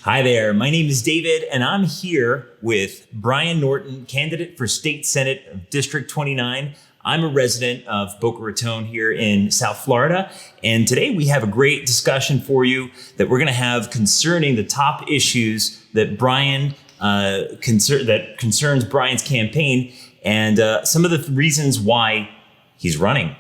Hi there, my name is David, and I'm here with Brian Norton, candidate for State Senate of District 29. I'm a resident of Boca Raton here in South Florida, and today we have a great discussion for you that we're going to have concerning the top issues that concerns Brian's campaign and some of the reasons why he's running.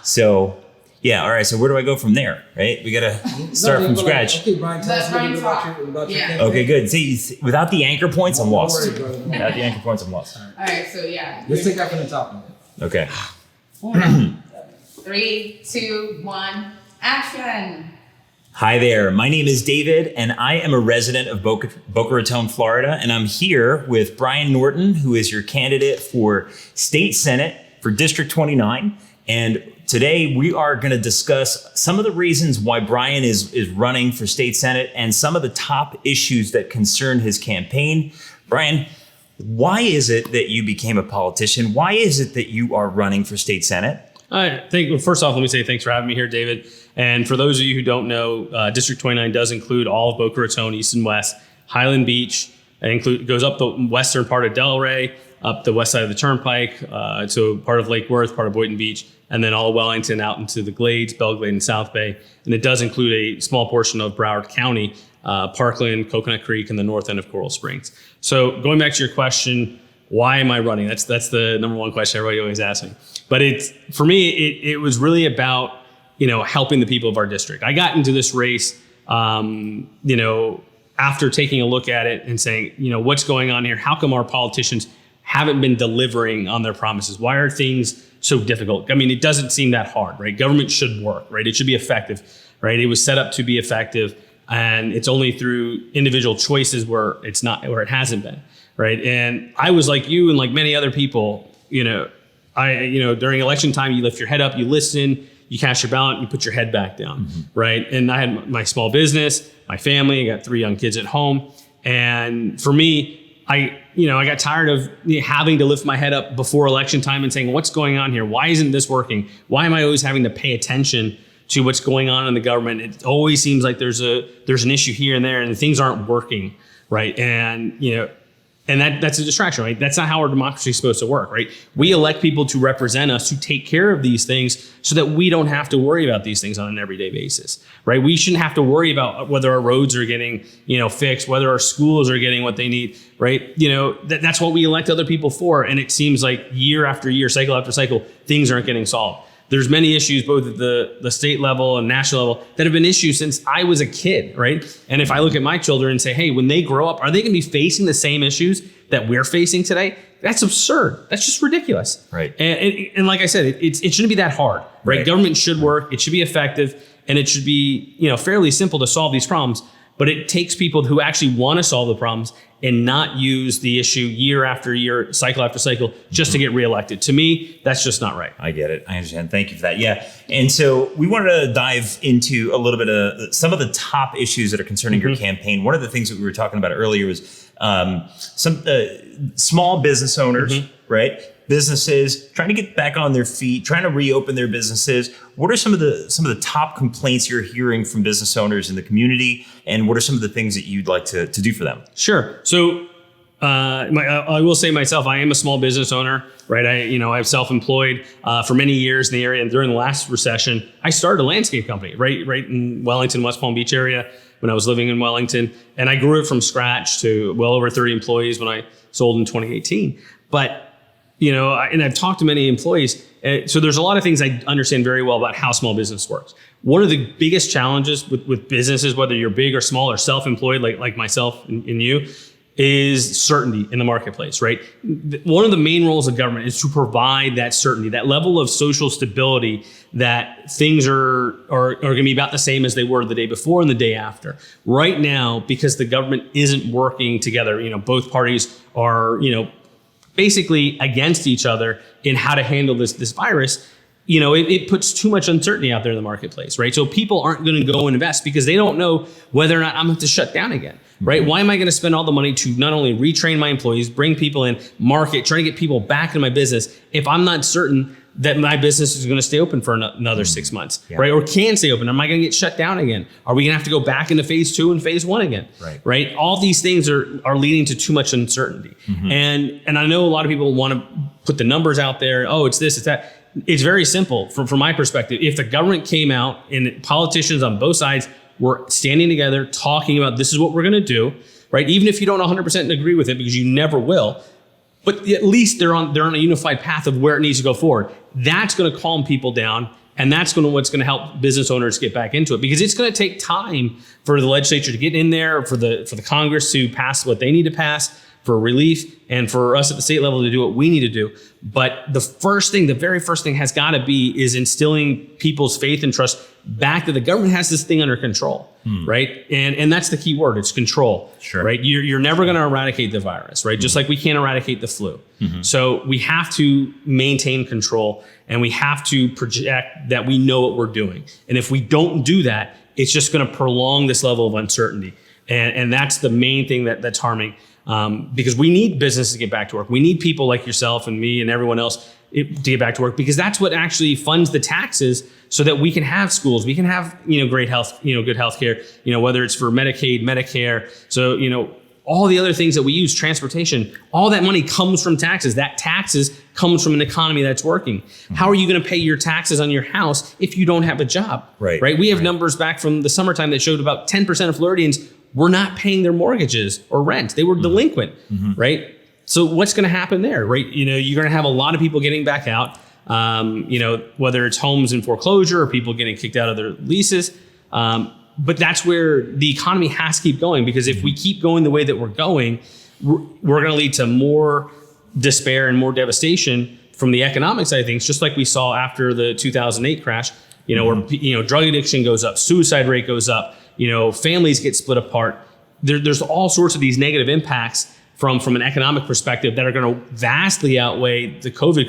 So, yeah, all right, so where do I go from there, right? We got to start from scratch. Okay, Brian, tell us a little bit about your campaign. Okay, good. See, without the anchor points, I'm lost. Without the anchor points, I'm lost. All right, so yeah. Let's take that from the top. Okay. 3, 2, 1, action. Hi there, my name is David, and I am a resident of Boca Raton, Florida, and I'm here with Brian Norton, who is your candidate for State Senate for District 29. And today we are going to discuss some of the reasons why Brian is running for State Senate and some of the top issues that concern his campaign. Brian, why is it that you became a politician? Why is it that you are running for State Senate? First off, let me say thanks for having me here, David. And for those of you who don't know, District 29 does include all of Boca Raton, East and West, Highland Beach. It goes up the western part of Delray, up the west side of the Turnpike, to part of Lake Worth, part of Boynton Beach, and then all of Wellington out into the Glades, Belglade, and South Bay. And it does include a small portion of Broward County, Parkland, Coconut Creek, and the north end of Coral Springs. So going back to your question, why am I running? That's the number one question everybody always asks me. But for me, it was really about, helping the people of our district. I got into this race, after taking a look at it and saying, what's going on here? How come our politicians haven't been delivering on their promises? Why are things so difficult? I mean, it doesn't seem that hard, right? Government should work, right? It should be effective, right? It was set up to be effective, and it's only through individual choices where it's not, where it hasn't been, right? And I was like you and like many other people, during election time, you lift your head up, you listen, you cast your ballot, you put your head back down, right? And I had my small business, my family, I got 3 young kids at home. And for me, I got tired of having to lift my head up before election time and saying, what's going on here? Why isn't this working? Why am I always having to pay attention to what's going on in the government? It always seems like there's an issue here and there and things aren't working, right? And, and that's a distraction, right? That's not how our democracy is supposed to work, right? We elect people to represent us, to take care of these things so that we don't have to worry about these things on an everyday basis, right? We shouldn't have to worry about whether our roads are getting, fixed, whether our schools are getting what they need, right? That's what we elect other people for. And it seems like year after year, cycle after cycle, things aren't getting solved. There's many issues, both at the state level and national level, that have been issues since I was a kid, right? And if I look at my children and say, hey, when they grow up, are they going to be facing the same issues that we're facing today? That's absurd. That's just ridiculous. Right. And like I said, it shouldn't be that hard, right? Government should work. It should be effective, and it should be fairly simple to solve these problems. But it takes people who actually want to solve the problems and not use the issue year after year, cycle after cycle, just to get reelected. To me, that's just not right. I get it. I understand. Thank you for that. Yeah. And so we wanted to dive into a little bit of some of the top issues that are concerning your campaign. One of the things that we were talking about earlier was some small business owners, right? Businesses trying to get back on their feet, trying to reopen their businesses. What are some of the top complaints you're hearing from business owners in the community, and what are some of the things that you'd like to do for them? Sure. So I will say myself, I am a small business owner, right? I'm self-employed for many years in the area, and during the last recession, I started a landscape company right in Wellington, West Palm Beach area when I was living in Wellington, and I grew it from scratch to well over 30 employees when I sold in 2018. But and I've talked to many employees. So there's a lot of things I understand very well about how small business works. One of the biggest challenges with businesses, whether you're big or small or self-employed, like myself and you, is certainty in the marketplace, right? One of the main roles of government is to provide that certainty, that level of social stability that things are going to be about the same as they were the day before and the day after. Right now, because the government isn't working together, both parties are, basically against each other in how to handle this virus, it puts too much uncertainty out there in the marketplace, right? So people aren't going to go and invest because they don't know whether or not I'm going to shut down again, right? Why am I going to spend all the money to not only retrain my employees, bring people in, market, try to get people back in my business if I'm not certain that my business is going to stay open for another 6 months, right? Or can stay open? Am I going to get shut down again? Are we going to have to go back into phase 2 and phase 1 again? Right? All these things are leading to too much uncertainty. And I know a lot of people want to put the numbers out there. Oh, it's this, it's that. It's very simple from my perspective. If the government came out and politicians on both sides were standing together talking about this is what we're going to do, right? Even if you don't 100% agree with it, because you never will, but at least they're on a unified path of where it needs to go forward. That's going to calm people down, and that's what's going to help business owners get back into it, because it's going to take time for the legislature to get in there, for the Congress to pass what they need to pass for relief, and for us at the state level to do what we need to do. But the very first thing has got to be is instilling people's faith and trust back that the government has this thing under control, right? And that's the key word, it's control, right? You're never going to eradicate the virus, right? Just like we can't eradicate the flu. So we have to maintain control, and we have to project that we know what we're doing. And if we don't do that, it's just going to prolong this level of uncertainty. And that's the main thing that's harming. Because we need businesses to get back to work. We need people like yourself and me and everyone else to get back to work, because that's what actually funds the taxes, so that we can have schools, we can have, great health, good health care, whether it's for Medicaid, Medicare. So, all the other things that we use, transportation, all that money comes from taxes. That taxes comes from an economy that's working. How are you going to pay your taxes on your house if you don't have a job? Right. We have numbers back from the summertime that showed about 10% of Floridians were not paying their mortgages or rent. They were delinquent, right? So what's going to happen there, right? You're going to have a lot of people getting back out, whether it's homes in foreclosure or people getting kicked out of their leases. But that's where the economy has to keep going, because if we keep going the way that we're going, we're going to lead to more despair and more devastation from the economic side of things, just like we saw after the 2008 crash, where, drug addiction goes up, suicide rate goes up, families get split apart. There's all sorts of these negative impacts from an economic perspective that are going to vastly outweigh the COVID,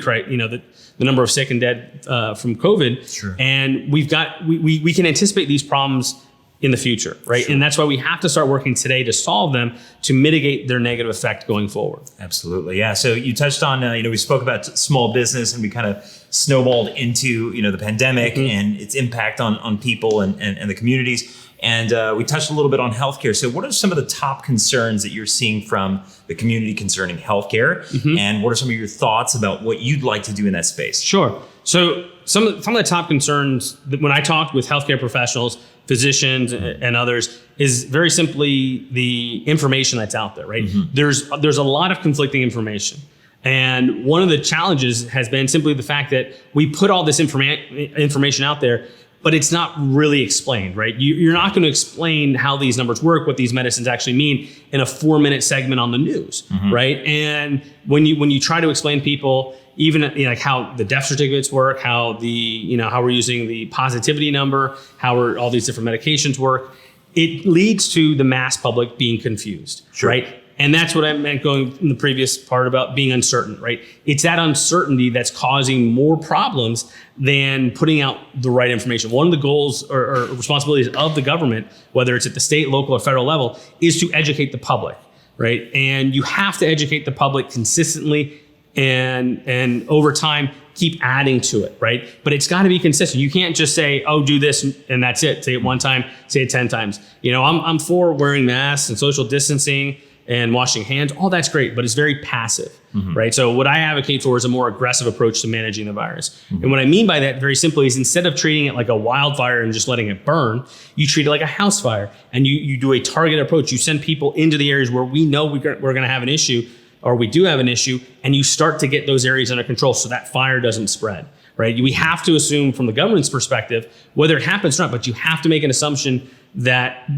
the number of sick and dead from COVID. And we can anticipate these problems in the future, right? And that's why we have to start working today to solve them, to mitigate their negative effect going forward. Absolutely. Yeah. So you touched on, we spoke about small business, and we kind of snowballed into, the pandemic and its impact on people and the communities. And we touched a little bit on healthcare. So what are some of the top concerns that you're seeing from the community concerning healthcare? And what are some of your thoughts about what you'd like to do in that space? Sure. So some of the top concerns that when I talked with healthcare professionals, physicians and others, is very simply the information that's out there, right? There's a lot of conflicting information. And one of the challenges has been simply the fact that we put all this information out there, but it's not really explained, right? You're not going to explain how these numbers work, what these medicines actually mean in a 4-minute segment on the news, right? And when you try to explain to people, even like how the death certificates work, how how we're using the positivity number, how all these different medications work, it leads to the mass public being confused, right? And that's what I meant going in the previous part about being uncertain, right? It's that uncertainty that's causing more problems than putting out the right information. One of the goals or responsibilities of the government, whether it's at the state, local, or federal level, is to educate the public, right? And you have to educate the public consistently and over time keep adding to it, right? But it's got to be consistent. You can't just say, oh, do this and that's it. Say it one time, say it 10 times. I'm for wearing masks and social distancing and washing hands, all that's great, but it's very passive, right? So what I advocate for is a more aggressive approach to managing the virus. And what I mean by that very simply is, instead of treating it like a wildfire and just letting it burn, you treat it like a house fire, and you do a targeted approach. You send people into the areas where we know we're going to have an issue, or we do have an issue, and you start to get those areas under control so that fire doesn't spread, right? We have to assume from the government's perspective, whether it happens or not, but you have to make an assumption that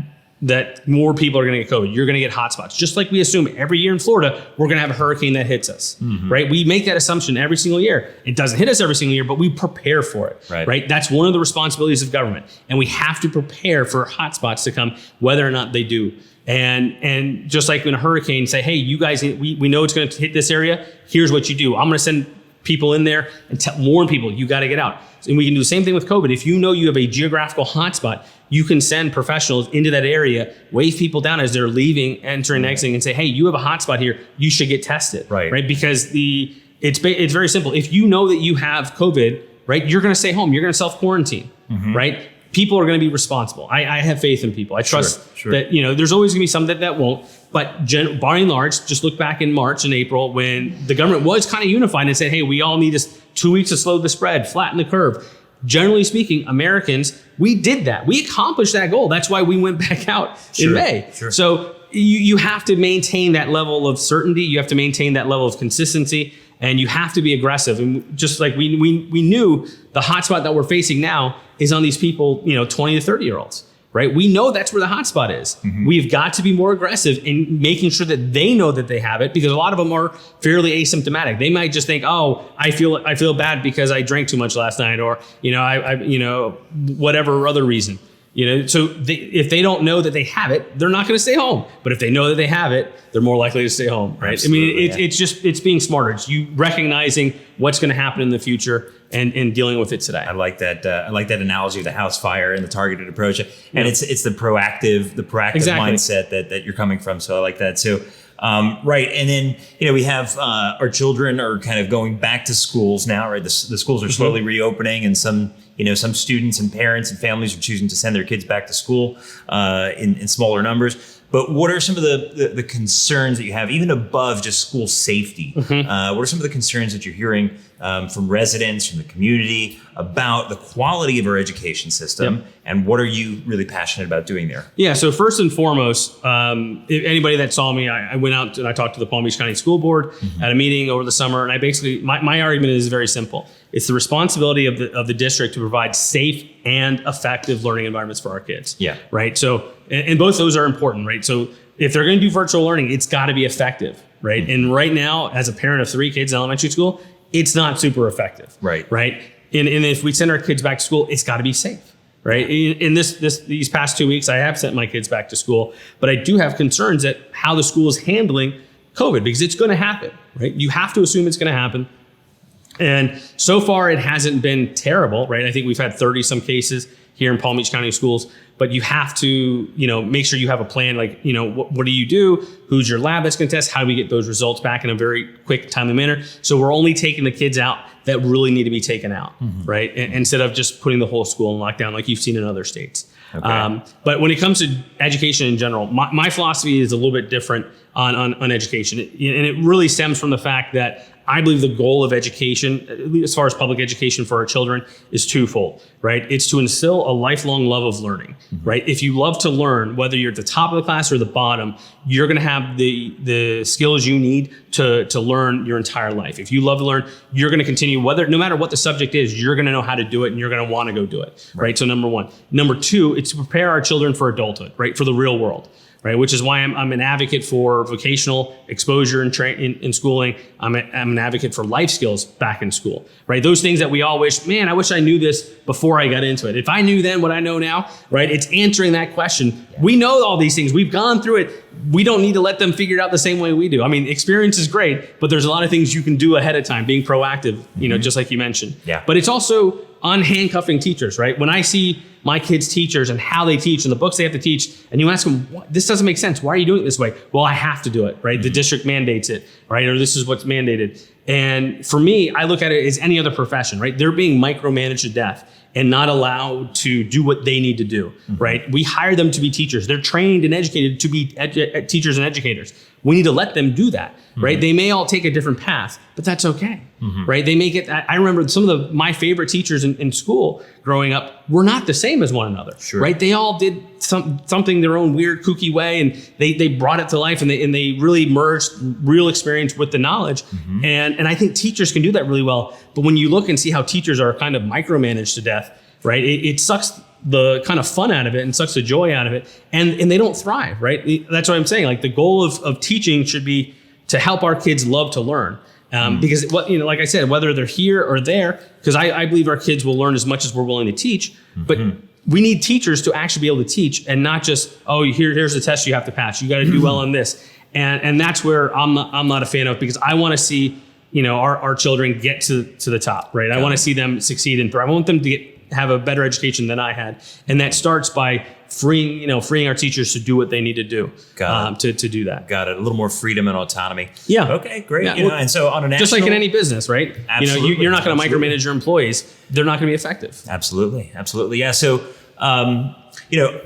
more people are going to get COVID. You're going to get hotspots. Just like we assume every year in Florida, we're going to have a hurricane that hits us, right? We make that assumption every single year. It doesn't hit us every single year, but we prepare for it, right? That's one of the responsibilities of government. And we have to prepare for hotspots to come, whether or not they do. And just like in a hurricane, say, hey, you guys, we know it's going to hit this area. Here's what you do. I'm going to send people in there and warn people, you got to get out. And we can do the same thing with COVID. If you know you have a geographical hotspot, you can send professionals into that area, wave people down as they're leaving, entering, exiting, and say, hey, you have a hotspot here. You should get tested, right? Because the it's very simple. If you know that you have COVID, right, you're going to stay home. You're going to self-quarantine, right? People are going to be responsible. I have faith in people. I trust that, there's always going to be some that won't. But by and large, just look back in March and April when the government was kind of unified and said, hey, we all need 2 weeks to slow the spread, flatten the curve. Generally speaking, Americans, we did that. We accomplished that goal. That's why we went back out in May. So you have to maintain that level of certainty. You have to maintain that level of consistency. And you have to be aggressive. And just like we knew the hotspot that we're facing now is on these people, 20 to 30 year olds, right? We know that's where the hotspot is. We've got to be more aggressive in making sure that they know that they have it, because a lot of them are fairly asymptomatic. They might just think, oh, I feel bad because I drank too much last night, or, whatever other reason. So if they don't know that they have it, they're not going to stay home. But if they know that they have it, they're more likely to stay home, right? Absolutely, it's being smarter. It's you recognizing what's going to happen in the future and dealing with it today. I like that. I like that analogy of the house fire and the targeted approach. And it's the proactive mindset that you're coming from. So I like that. So right. And then, we have our children are kind of going back to schools now, right? The schools are slowly reopening, and some students and parents and families are choosing to send their kids back to school in smaller numbers. But what are some of the concerns that you have, even above just school safety? What are some of the concerns that you're hearing from residents, from the community, about the quality of our education system? And what are you really passionate about doing there? Yeah, so first and foremost, if anybody that saw me, I went out and I talked to the Palm Beach County School Board at a meeting over the summer. And I basically, my argument is very simple. It's the responsibility of the district to provide safe and effective learning environments for our kids. Yeah. Right. So, and both those are important, right? So if they're going to do virtual learning, it's got to be effective, right? And right now, as a parent of 3 kids in elementary school, it's not super effective. Right. Right. And if we send our kids back to school, it's got to be safe. Right. In these past 2 weeks, I have sent my kids back to school, but I do have concerns at how the school is handling COVID, because it's going to happen, right? You have to assume it's going to happen. And so far, it hasn't been terrible, right? I think we've had 30 some cases here in Palm Beach County schools, but you have to, make sure you have a plan. Like, what do you do? Who's your lab that's going to test? How do we get those results back in a very quick, timely manner? So we're only taking the kids out that really need to be taken out, right? Instead of just putting the whole school in lockdown like you've seen in other states. Okay. But when it comes to education in general, my philosophy is a little bit different on education. And it really stems from the fact that I believe the goal of education, as far as public education for our children, is twofold, right? It's to instill a lifelong love of learning, right? If you love to learn, whether you're at the top of the class or the bottom, you're going to have the skills you need to learn your entire life. If you love to learn, you're going to continue, no matter what the subject is, you're going to know how to do it, and you're going to want to go do it, right? So number one. Number two, it's to prepare our children for adulthood, right? For the real world. Right, which is why I'm an advocate for vocational exposure in schooling. I'm an advocate for life skills back in school. Right, those things that we all wish, man, I wish I knew this before I got into it. If I knew then what I know now, right, it's answering that question. We know all these things. We've gone through it. We don't need to let them figure it out the same way we do. I mean, experience is great, but there's a lot of things you can do ahead of time, being proactive, just like you mentioned. Yeah. But it's also unhandcuffing teachers, right? When I see my kids' teachers and how they teach and the books they have to teach, and you ask them, this doesn't make sense. Why are you doing it this way? Well, I have to do it, right? The district mandates it, right? Or this is what's mandated. And for me, I look at it as any other profession, right? They're being micromanaged to death and not allowed to do what they need to do, right? We hire them to be teachers. They're trained and educated to be teachers and educators. We need to let them do that, right? They may all take a different path, but that's okay, right? They may get, I remember some of my favorite teachers in school growing up were not the same as one another, right? They all did something their own weird, kooky way, and they brought it to life, and they really merged real experience with the knowledge. And I think teachers can do that really well. But when you look and see how teachers are kind of micromanaged to death, right? It sucks the kind of fun out of it and sucks the joy out of it. And they don't thrive, right? That's what I'm saying. Like, the goal of teaching should be to help our kids love to learn. Because like I said, whether they're here or there, because I believe our kids will learn as much as we're willing to teach, but we need teachers to actually be able to teach, and not just, here's the test you have to pass. You got to do well on this. And that's where I'm not a fan of, because I want to see, our children get to the top, right? I want to see them succeed and thrive. I want them to get have a better education than I had. And that starts by freeing our teachers to do what they need to do to do that. Got it. A little more freedom and autonomy. Yeah. Okay, great. Yeah. And so on a national, just like in any business, right? Absolutely. You're not going to micromanage your employees. They're not going to be effective. Absolutely. Yeah. So,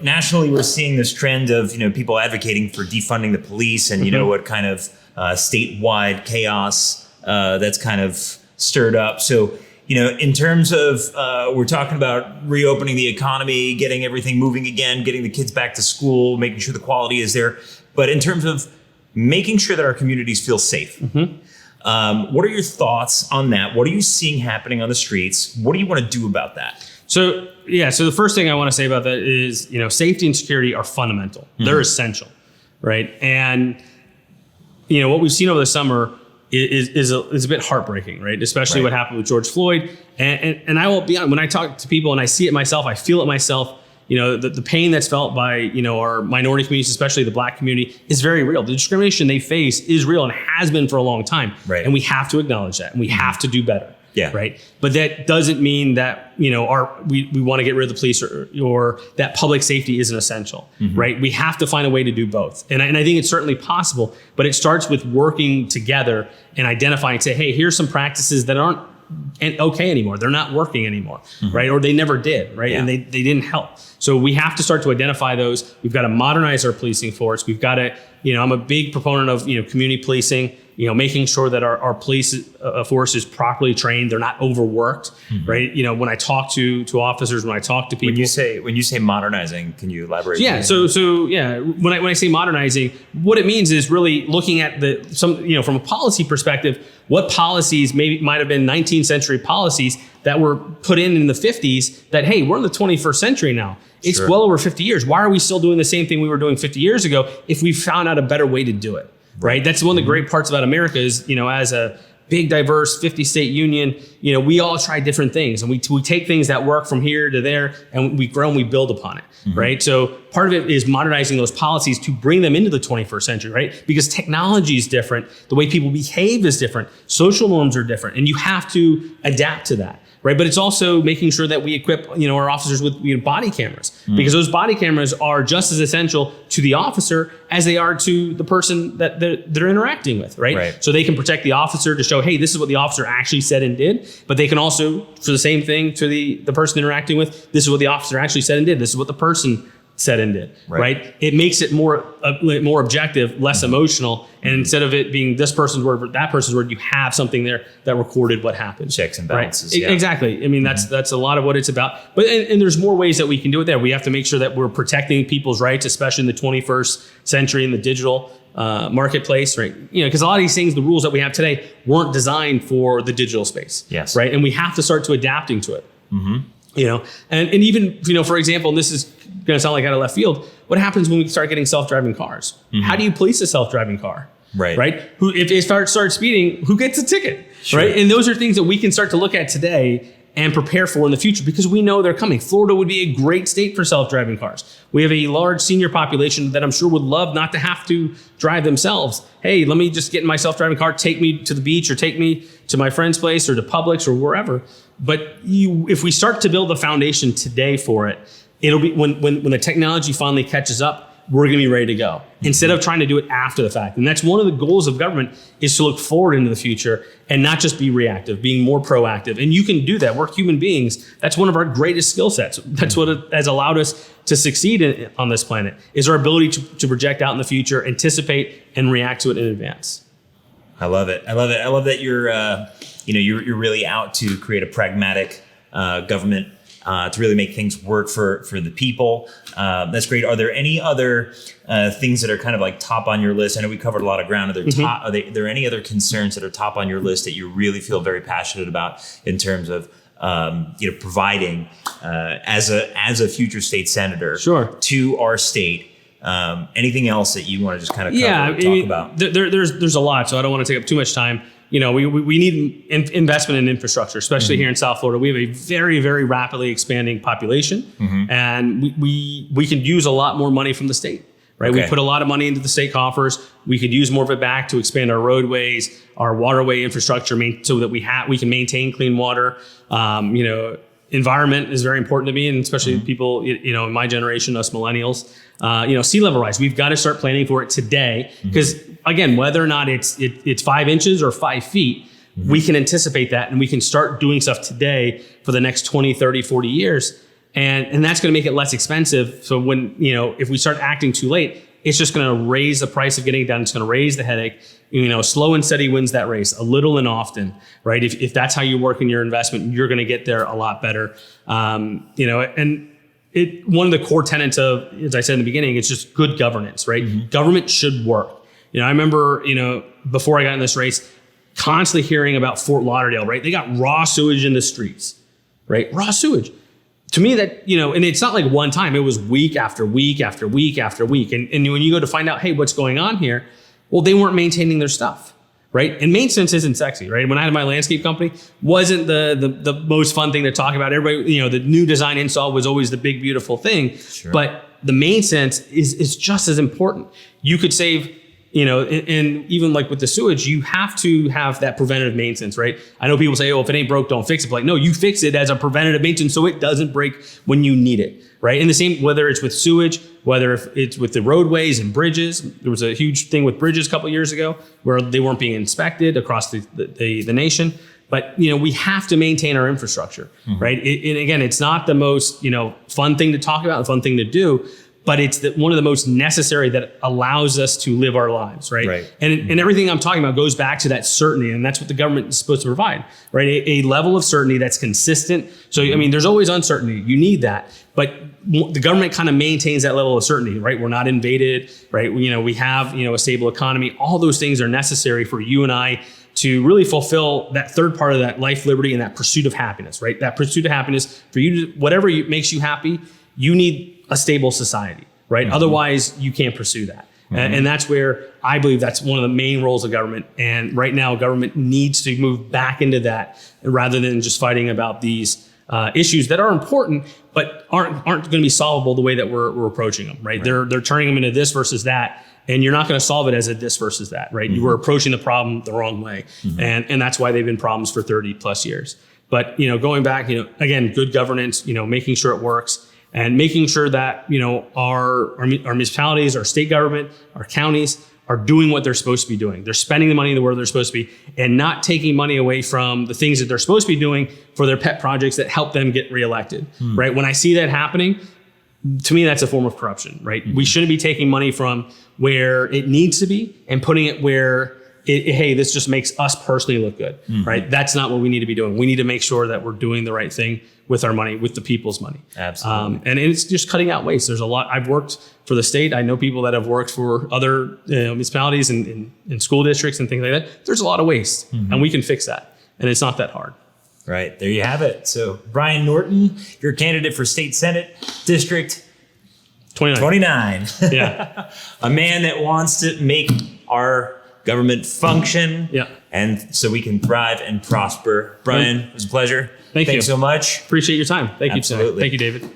nationally, we're seeing this trend of, people advocating for defunding the police and, what kind of statewide chaos that's kind of stirred up. So, in terms of, we're talking about reopening the economy, getting everything moving again, getting the kids back to school, making sure the quality is there. But in terms of making sure that our communities feel safe, what are your thoughts on that? What are you seeing happening on the streets? What do you want to do about that? So the first thing I want to say about that is, safety and security are fundamental. They're essential, right? And, what we've seen over the summer is a bit heartbreaking, right? Especially what happened with George Floyd. And I will be honest, when I talk to people and I see it myself, I feel it myself, the pain that's felt by, our minority communities, especially the Black community, is very real. The discrimination they face is real and has been for a long time. Right. And we have to acknowledge that, and we have to do better. Yeah. Right. But that doesn't mean that, we want to get rid of the police or that public safety isn't essential. Right. We have to find a way to do both. And I think it's certainly possible, but it starts with working together and identifying, say, hey, here's some practices that aren't okay anymore. They're not working anymore. Right. Or they never did. Right. Yeah. And they didn't help. So we have to start to identify those. We've got to modernize our policing force. We've got to, I'm a big proponent of, community policing, making sure that our police force is properly trained. They're not overworked, right? When I talk to officers, when I talk to people. When you say modernizing, can you elaborate? Yeah. So when I say modernizing, what it means is really looking at from a policy perspective, what policies might have been 19th century policies that were put in the 50s that, hey, we're in the 21st century now. It's well over 50 years. Why are we still doing the same thing we were doing 50 years ago if we found out a better way to do it? Right. That's one of the great parts about America is, as a big, diverse 50 state union, we all try different things and we take things that work from here to there and we grow and we build upon it. Right. So part of it is modernizing those policies to bring them into the 21st century. Right. Because technology is different. The way people behave is different. Social norms are different. And you have to adapt to that. Right. But it's also making sure that we equip, our officers with body cameras because those body cameras are just as essential to the officer as they are to the person that they're interacting with. Right. So they can protect the officer to show, hey, this is what the officer actually said and did. But they can also, for the same thing to the person interacting with, this is what the officer actually said and did. This is what the person said and did. Right. It makes it more objective, less emotional. And instead of it being this person's word, but that person's word, you have something there that recorded what happened. Checks and balances. Right? Yeah. Exactly. I mean, that's a lot of what it's about. But and there's more ways that we can do it there. We have to make sure that we're protecting people's rights, especially in the 21st century in the digital marketplace, right? Because a lot of these things, the rules that we have today weren't designed for the digital space. Yes. Right. And we have to start to adapting to it. And even, for example, and this is going to sound like out of left field, what happens when we start getting self-driving cars? How do you police a self-driving car? Right. If they start speeding, who gets a ticket? Sure. Right. And those are things that we can start to look at today and prepare for in the future because we know they're coming. Florida would be a great state for self-driving cars. We have a large senior population that I'm sure would love not to have to drive themselves. Hey, let me just get in my self-driving car, take me to the beach or take me to my friend's place or to Publix or wherever. But if we start to build the foundation today for it, it'll be when the technology finally catches up, we're going to be ready to go instead of trying to do it after the fact. And that's one of the goals of government is to look forward into the future and not just be reactive, being more proactive. And you can do that. We're human beings. That's one of our greatest skill sets. That's what has allowed us to succeed on this planet is our ability to project out in the future, anticipate and react to it in advance. I love it. I love that you're, you're really out to create a pragmatic government to really make things work for the people. That's great. Are there any other things that are kind of like top on your list? I know we covered a lot of ground. Are there any other concerns that are top on your list that you really feel very passionate about in terms of providing as a future state senator to our state? Anything else that you want to just kind of cover talk about? There's a lot, so I don't want to take up too much time. We need investment in infrastructure, especially here in South Florida. We have a very, very rapidly expanding population, and we can use a lot more money from the state. Right, we put a lot of money into the state coffers. We could use more of it back to expand our roadways, our waterway infrastructure, so that we can maintain clean water. environment is very important to me, and especially people, in my generation, us millennials. Sea level rise. We've got to start planning for it today, because again, whether or not it's 5 inches or 5 feet, we can anticipate that, and we can start doing stuff today for the next 20, 30, 40 years. And that's going to make it less expensive. So when, if we start acting too late, it's just going to raise the price of getting it done. It's going to raise the headache. Slow and steady wins that race, a little and often, right? If that's how you work in your investment, you're going to get there a lot better. And one of the core tenets of, as I said in the beginning, it's just good governance, right? Government should work. I remember, before I got in this race, constantly hearing about Fort Lauderdale, right? They got raw sewage in the streets, right? Raw sewage. To me, that, and it's not like one time, it was week after week after week after week. And when you go to find out, hey, what's going on here? Well, they weren't maintaining their stuff, right? And maintenance isn't sexy, right? When I had my landscape company, wasn't the most fun thing to talk about. Everybody, the new design install was always the big, beautiful thing. Sure. But the maintenance is just as important. You could save, and even like with the sewage, you have to have that preventative maintenance, right? I know people say, oh, if it ain't broke, don't fix it. But no, you fix it as a preventative maintenance so it doesn't break when you need it, right? And the same, whether it's with sewage, whether it's with the roadways and bridges. There was a huge thing with bridges a couple of years ago where they weren't being inspected across the nation. But, we have to maintain our infrastructure, right? And again, it's not the most, fun thing to talk about, fun thing to do, but it's one of the most necessary that allows us to live our lives, right? And everything I'm talking about goes back to that certainty, and that's what the government is supposed to provide, right? A level of certainty that's consistent. So, there's always uncertainty. You need that. But the government kind of maintains that level of certainty, right? We're not invaded, right? We have, a stable economy. All those things are necessary for you and I to really fulfill that third part of that life, liberty, and that pursuit of happiness, right? That pursuit of happiness, for you to, whatever makes you happy, you need a stable society, right? Otherwise, you can't pursue that. And that's where I believe that's one of the main roles of government. And right now, government needs to move back into that rather than just fighting about these issues that are important, but aren't going to be solvable the way that we're approaching them, right? They're turning them into this versus that. And you're not going to solve it as a this versus that, right? You were approaching the problem the wrong way. And that's why they've been problems for 30 plus years. But, going back, again, good governance, making sure it works. And making sure that, our municipalities, our state government, our counties are doing what they're supposed to be doing. They're spending the money where they're supposed to be and not taking money away from the things that they're supposed to be doing for their pet projects that help them get reelected, right? When I see that happening, to me, that's a form of corruption, right? We shouldn't be taking money from where it needs to be and putting it where hey, this just makes us personally look good, right? That's not what we need to be doing. We need to make sure that we're doing the right thing with our money, with the people's money. Absolutely. And it's just cutting out waste. There's a lot. I've worked for the state. I know people that have worked for other municipalities and school districts and things like that. There's a lot of waste, and we can fix that. And it's not that hard. Right. There you have it. So Brian Norton, you're a candidate for State Senate District 29. Yeah. A man that wants to make our government function. Yeah. And so we can thrive and prosper. Brian, it was a pleasure. Thanks so much. Appreciate your time. Thank you. Absolutely. Thank you, David.